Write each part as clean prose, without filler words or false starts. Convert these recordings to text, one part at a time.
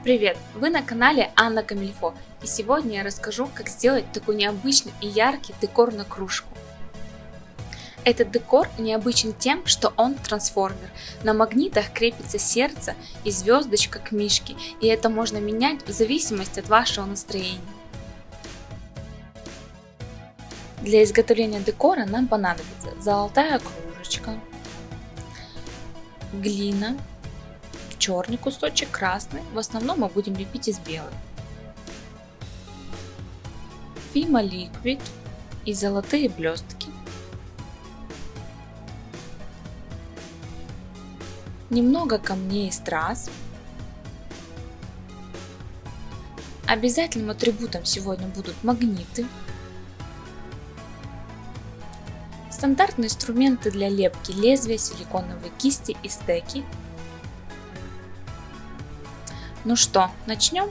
Привет! Вы на канале Анна Камильфо, и сегодня я расскажу, как сделать такой необычный и яркий декор на кружку. Этот декор необычен тем, что он трансформер. На магнитах крепится сердце и звездочка к мишке, и это можно менять в зависимости от вашего настроения. Для изготовления декора нам понадобится золотая кружечка, глина, черный кусочек, красный, в основном мы будем лепить из белой, Fima Liquid и золотые блестки, немного камней и страз. Обязательным атрибутом сегодня будут магниты, стандартные инструменты для лепки: лезвия, силиконовые кисти и стеки. Ну что, начнем?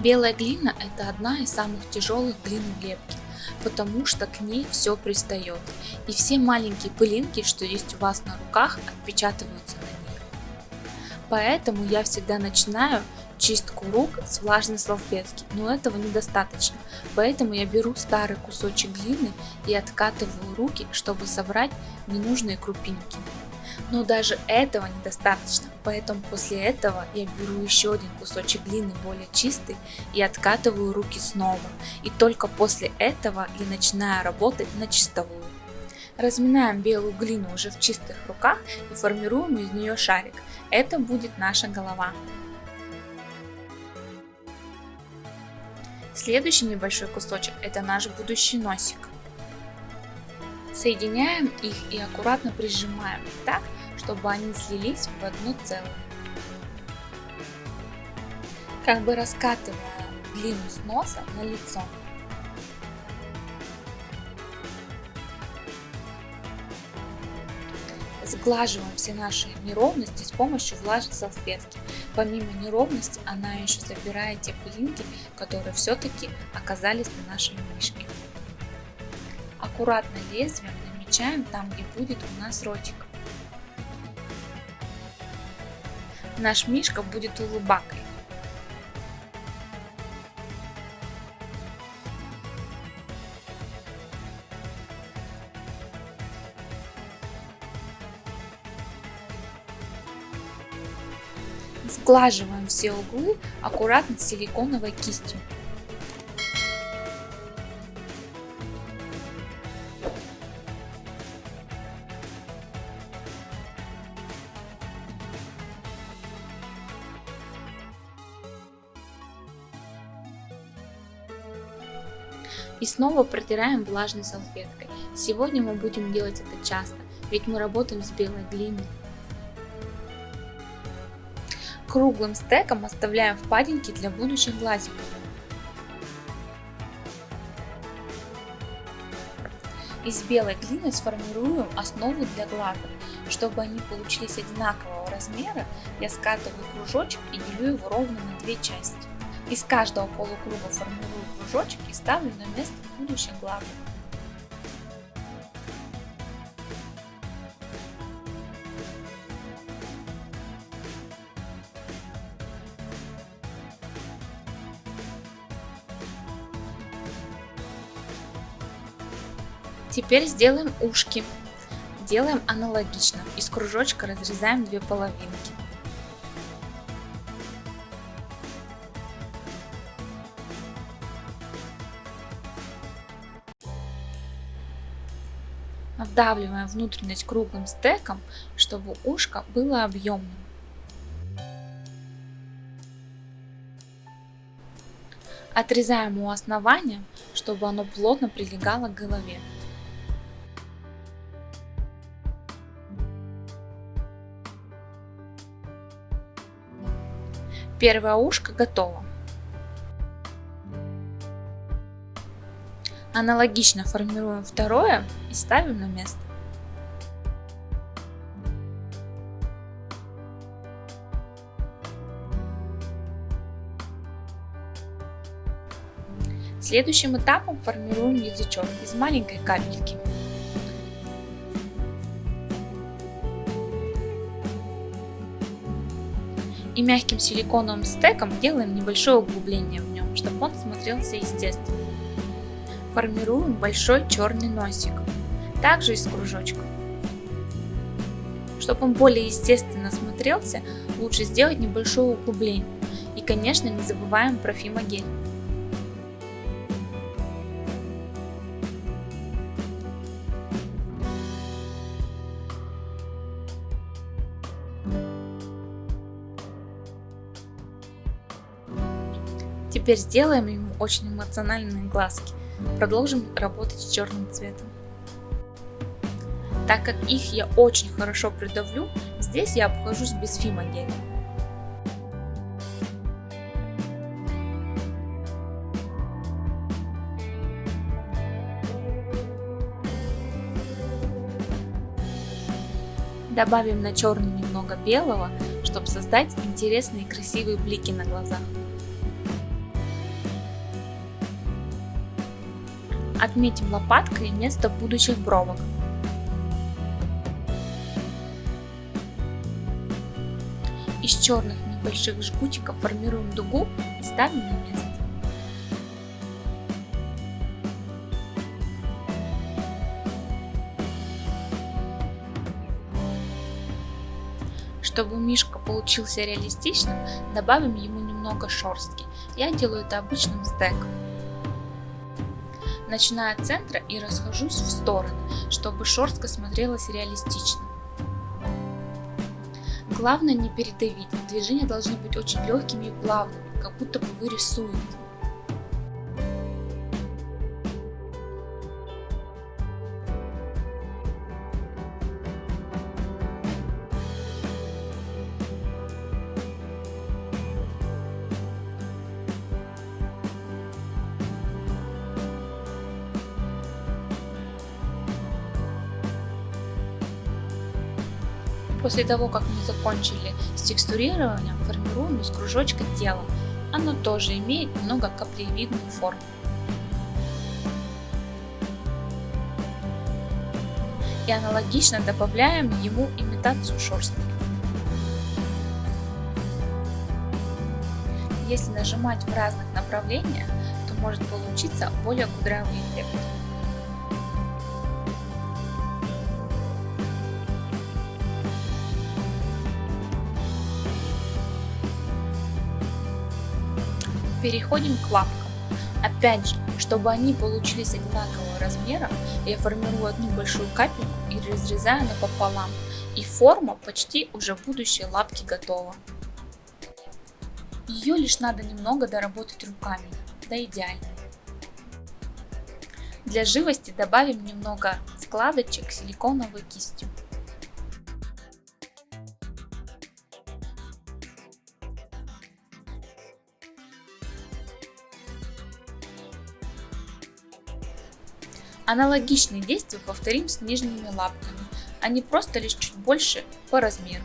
Белая глина – это одна из самых тяжелых глин в лепке, потому что к ней все пристает, и все маленькие пылинки, что есть у вас на руках, отпечатываются на ней. Поэтому я всегда начинаю чистку рук с влажной салфетки, но этого недостаточно, поэтому я беру старый кусочек глины и откатываю руки, чтобы собрать ненужные крупинки. Но даже этого недостаточно, поэтому после этого я беру еще один кусочек глины, более чистый, и откатываю руки снова, и только после этого я начинаю работать на чистовую. Разминаем белую глину уже в чистых руках и формируем из нее шарик. Это будет наша голова. Следующий небольшой кусочек – это наш будущий носик. Соединяем их и аккуратно прижимаем так, чтобы они слились в одно целое. Как бы раскатывая глину с носа на лицо. Сглаживаем все наши неровности с помощью влажной салфетки. Помимо неровности, она еще забирает те пылинки, которые все-таки оказались на нашей мишке. Аккуратно лезвием намечаем там, где будет у нас ротик. Наш мишка будет улыбакой. Сглаживаем все углы аккуратно силиконовой кистью. И снова протираем влажной салфеткой. Сегодня мы будем делать это часто, ведь мы работаем с белой глиной. Круглым стеком оставляем впадинки для будущих глазиков. Из белой глины сформируем основу для глазок. Чтобы они получились одинакового размера, я скатываю кружочек и делю его ровно на две части. Из каждого полукруга формирую кружочек и ставлю на место будущих глазок. Теперь сделаем ушки. Делаем аналогично. Из кружочка разрезаем две половинки. Вдавливаем внутренность круглым стеком, чтобы ушко было объемным. Отрезаем у основания, чтобы оно плотно прилегало к голове. Первое ушко готово. Аналогично формируем второе и ставим на место. Следующим этапом формируем язычок из маленькой капельки. И мягким силиконовым стеком делаем небольшое углубление в нем, чтобы он смотрелся естественно. Формируем большой черный носик, также из кружочка. Чтобы он более естественно смотрелся, лучше сделать небольшое углубление. И, конечно, не забываем про фимогель. Теперь сделаем ему очень эмоциональные глазки. Продолжим работать с черным цветом. Так как их я очень хорошо придавлю, здесь я обхожусь без фимогеля. Добавим на черный немного белого, чтобы создать интересные и красивые блики на глазах. Отметим лопаткой место будущих бровок. Из черных небольших жгутиков формируем дугу и ставим на место. Чтобы мишка получился реалистичным, добавим ему немного шерстки. Я делаю это обычным стеком. Начинаю от центра и расхожусь в стороны, чтобы шерстка смотрелась реалистично. Главное не передавить, движения должны быть очень легкими и плавными, как будто бы вы рисуете. После того, как мы закончили с текстурированием, формируем из кружочка тело. Оно тоже имеет немного каплевидную форму. И аналогично добавляем ему имитацию шерстки. Если нажимать в разных направлениях, то может получиться более кудрявый эффект. Переходим к лапкам. Опять же, чтобы они получились одинакового размера, я формирую одну большую капельку и разрезаю напополам. И форма почти уже будущей лапки готова. Ее лишь надо немного доработать руками, до идеальной. Для живости добавим немного складочек силиконовой кистью. Аналогичные действия повторим с нижними лапками, они просто лишь чуть больше по размеру.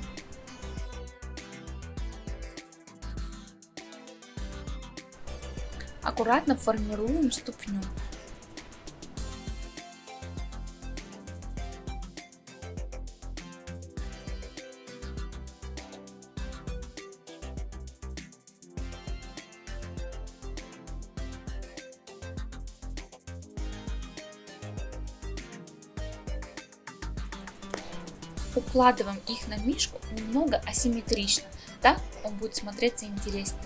Аккуратно формируем ступню. Укладываем их на мишку немного асимметрично, так он будет смотреться интереснее.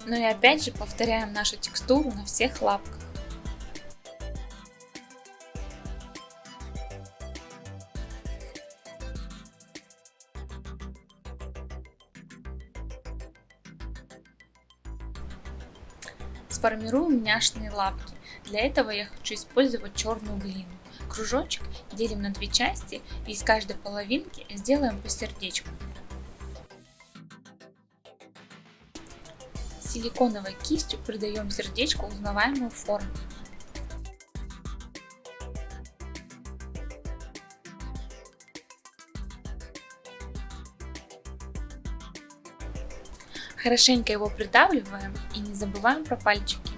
Ну и опять же повторяем нашу текстуру на всех лапках. Сформируем няшные лапки. Для этого я хочу использовать черную глину. Кружочек делим на две части и из каждой половинки сделаем по сердечку. Силиконовой кистью придаем сердечку узнаваемую форму. Хорошенько его придавливаем и не забываем про пальчики.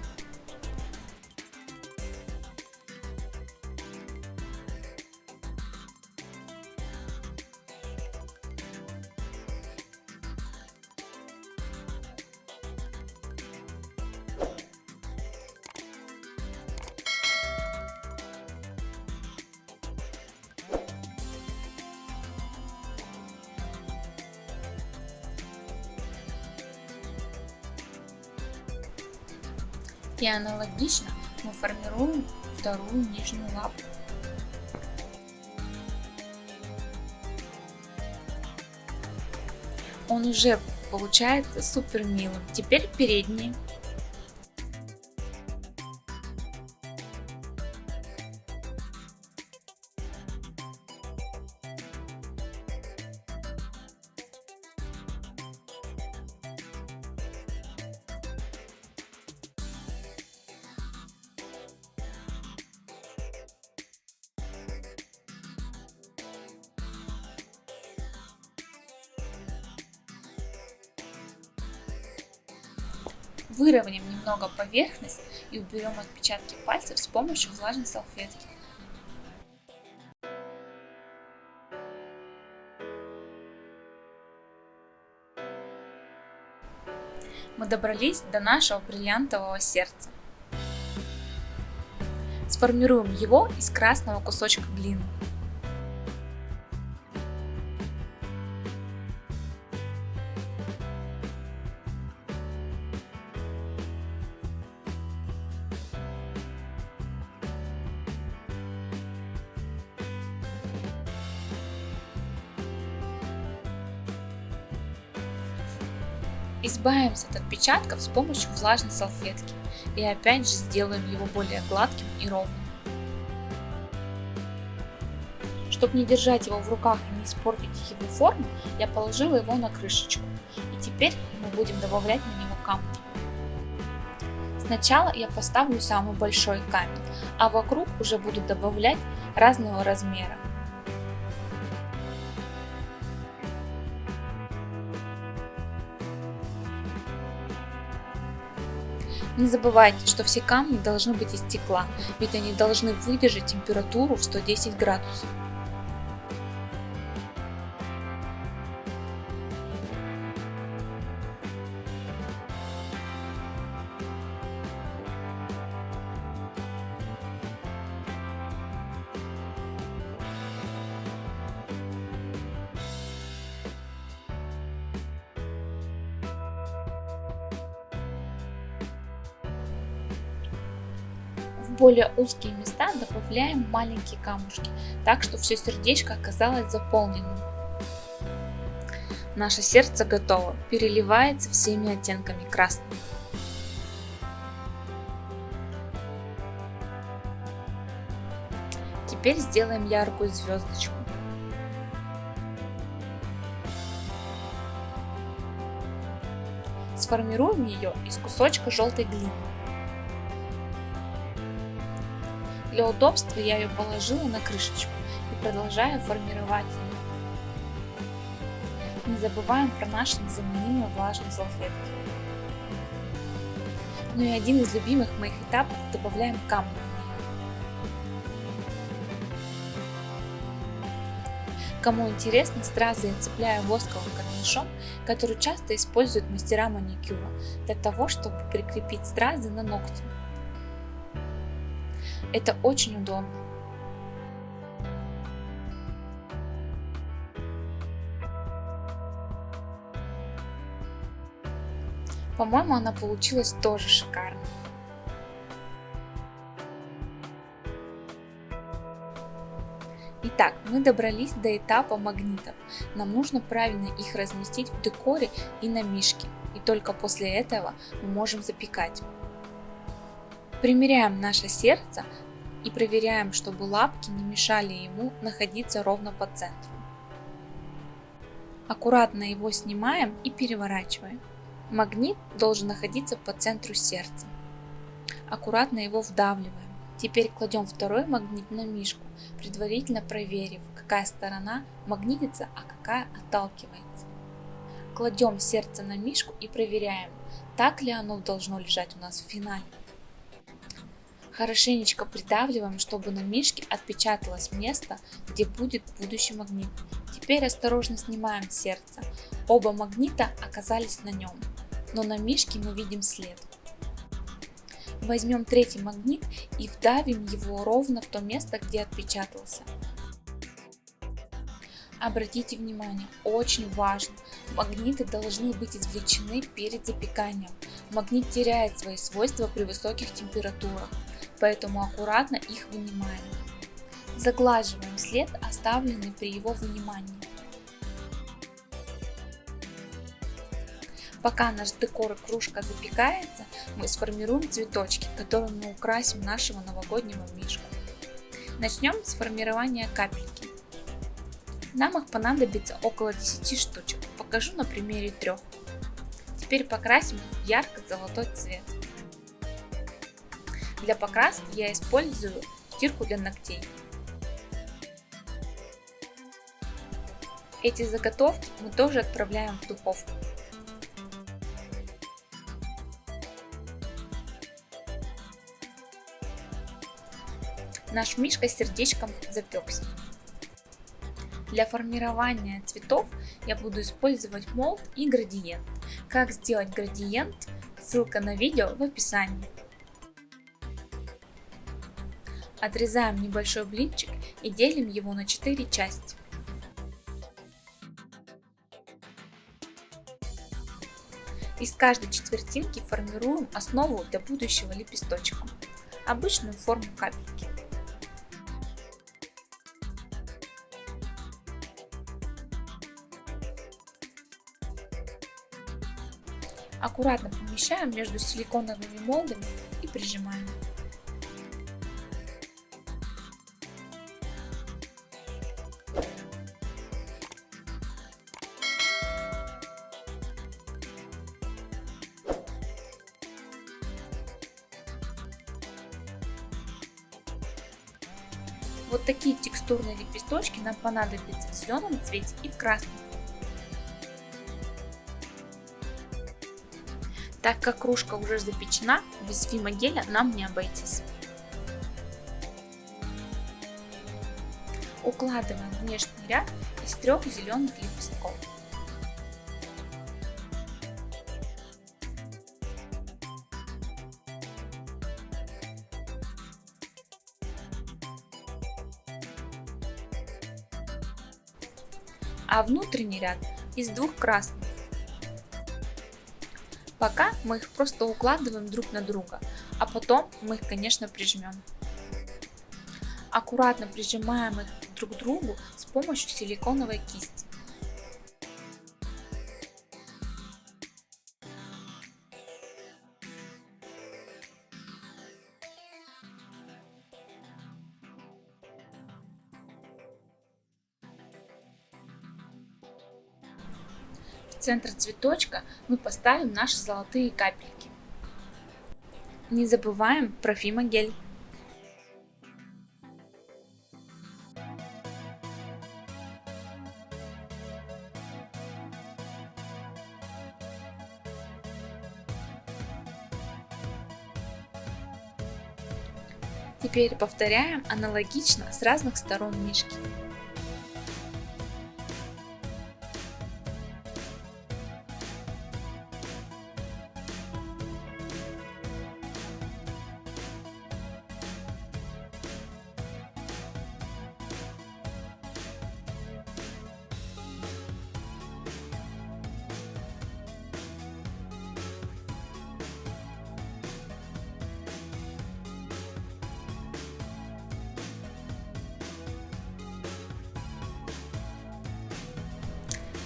И аналогично мы формируем вторую нижнюю лапу. Он уже получается супер милым. Теперь передние. Выровняем немного поверхность и уберем отпечатки пальцев с помощью влажной салфетки. Мы добрались до нашего бриллиантового сердца. Сформируем его из красного кусочка глины. Избавимся от отпечатков с помощью влажной салфетки и опять же сделаем его более гладким и ровным. Чтобы не держать его в руках и не испортить его форму, я положила его на крышечку. И теперь мы будем добавлять на него камни. Сначала я поставлю самый большой камень, а вокруг уже буду добавлять разного размера. Не забывайте, что все камни должны быть из стекла, ведь они должны выдержать температуру в 110 градусов. В более узкие места добавляем маленькие камушки, так что все сердечко оказалось заполненным. Наше сердце готово, переливается всеми оттенками красного. Теперь сделаем яркую звездочку. Сформируем ее из кусочка желтой глины. Для удобства я ее положила на крышечку и продолжаю формировать ее. Не забываем про наши незаменимые влажные салфетки. Ну и один из любимых моих этапов — добавляем камни. Кому интересно, сразу я цепляю восковый корнишон, который часто используют мастера маникюра для того, чтобы прикрепить стразы на ногти. Это очень удобно. По-моему, она получилась тоже шикарно. Итак, мы добрались до этапа магнитов. Нам нужно правильно их разместить в декоре и на мишке. И только после этого мы можем запекать. Примеряем наше сердце и проверяем, чтобы лапки не мешали ему находиться ровно по центру. Аккуратно его снимаем и переворачиваем. Магнит должен находиться по центру сердца. Аккуратно его вдавливаем. Теперь кладем второй магнит на мишку, предварительно проверив, какая сторона магнитится, а какая отталкивается. Кладем сердце на мишку и проверяем, так ли оно должно лежать у нас в финале. Хорошенечко придавливаем, чтобы на мишке отпечаталось место, где будет будущий магнит. Теперь осторожно снимаем сердце. Оба магнита оказались на нем, но на мишке мы видим след. Возьмем третий магнит и вдавим его ровно в то место, где отпечатался. Обратите внимание, очень важно, магниты должны быть извлечены перед запеканием. Магнит теряет свои свойства при высоких температурах, поэтому аккуратно их вынимаем. Заглаживаем след, оставленный при его вынимании. Пока наш декор и кружка запекается, мы сформируем цветочки, которыми мы украсим нашего новогоднего мишку. Начнем с формирования капельки. Нам их понадобится около 10 штучек, покажу на примере 3. Теперь покрасим в ярко-золотой цвет. Для покраски я использую стирку для ногтей. Эти заготовки мы тоже отправляем в духовку. Наш мишка с сердечком запекся. Для формирования цветов я буду использовать молд и градиент. Как сделать градиент? Ссылка на видео в описании. Отрезаем небольшой блинчик и делим его на 4 части. Из каждой четвертинки формируем основу для будущего лепесточка. Обычную форму капельки. Аккуратно помещаем между силиконовыми молдами и прижимаем. Вот такие текстурные лепесточки нам понадобятся в зеленом цвете и в красном. Так как кружка уже запечена, без фимогеля нам не обойтись. Укладываем внешний ряд из 3 зеленых лепестков. А внутренний ряд из 2 красных. Пока мы их просто укладываем друг на друга, а потом мы их, конечно, прижмем. Аккуратно прижимаем их друг к другу с помощью силиконовой кисти. В центр цветочка мы поставим наши золотые капельки. Не забываем про фимогель. Теперь повторяем аналогично с разных сторон мишки.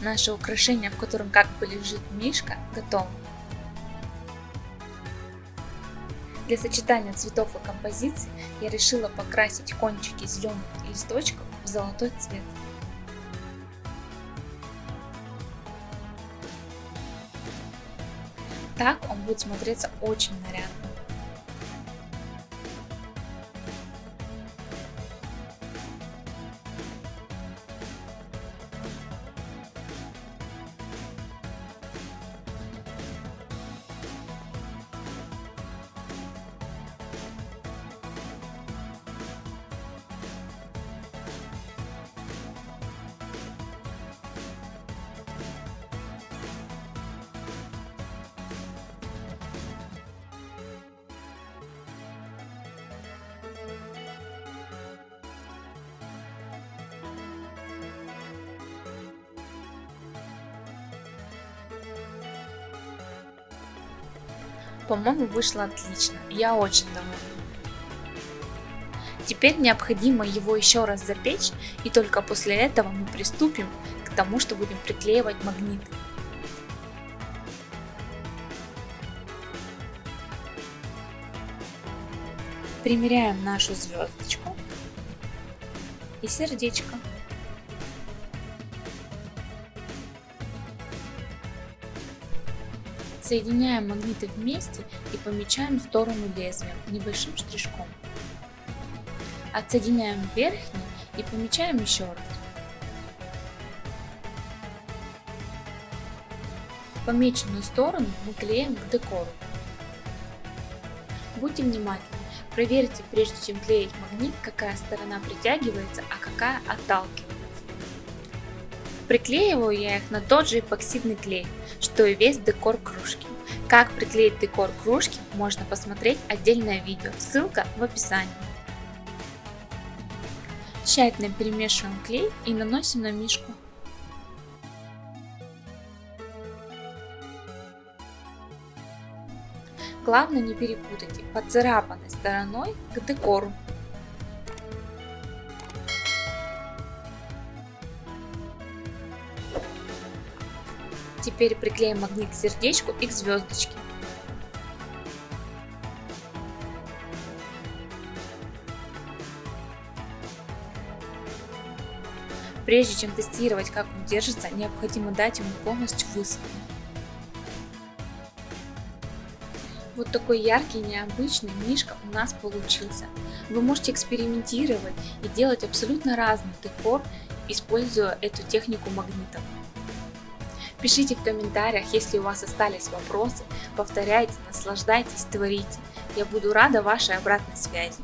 Наше украшение, в котором как бы лежит мишка, готово. Для сочетания цветов и композиций я решила покрасить кончики зеленых листочков в золотой цвет. Так он будет смотреться очень нарядно. По-моему, вышло отлично, я очень довольна. Теперь необходимо его еще раз запечь, и только после этого мы приступим к тому, что будем приклеивать магниты. Примеряем нашу звездочку и сердечко. Соединяем магниты вместе и помечаем сторону лезвием небольшим штришком. Отсоединяем верхний и помечаем еще раз. Помеченную сторону мы клеим к декору. Будьте внимательны, проверьте прежде чем клеить магнит, какая сторона притягивается, а какая отталкивается. Приклеиваю я их на тот же эпоксидный клей, что и весь декор кружки. Как приклеить декор кружки, можно посмотреть отдельное видео, ссылка в описании. Тщательно перемешиваем клей и наносим на мишку. Главное не перепутайте поцарапанной стороной к декору. Теперь приклеим магнит к сердечку и к звездочке. Прежде чем тестировать, как он держится, необходимо дать ему полностью высохнуть. Вот такой яркий и необычный мишка у нас получился. Вы можете экспериментировать и делать абсолютно разный декор, используя эту технику магнитов. Пишите в комментариях, если у вас остались вопросы, повторяйте, наслаждайтесь, творите. Я буду рада вашей обратной связи.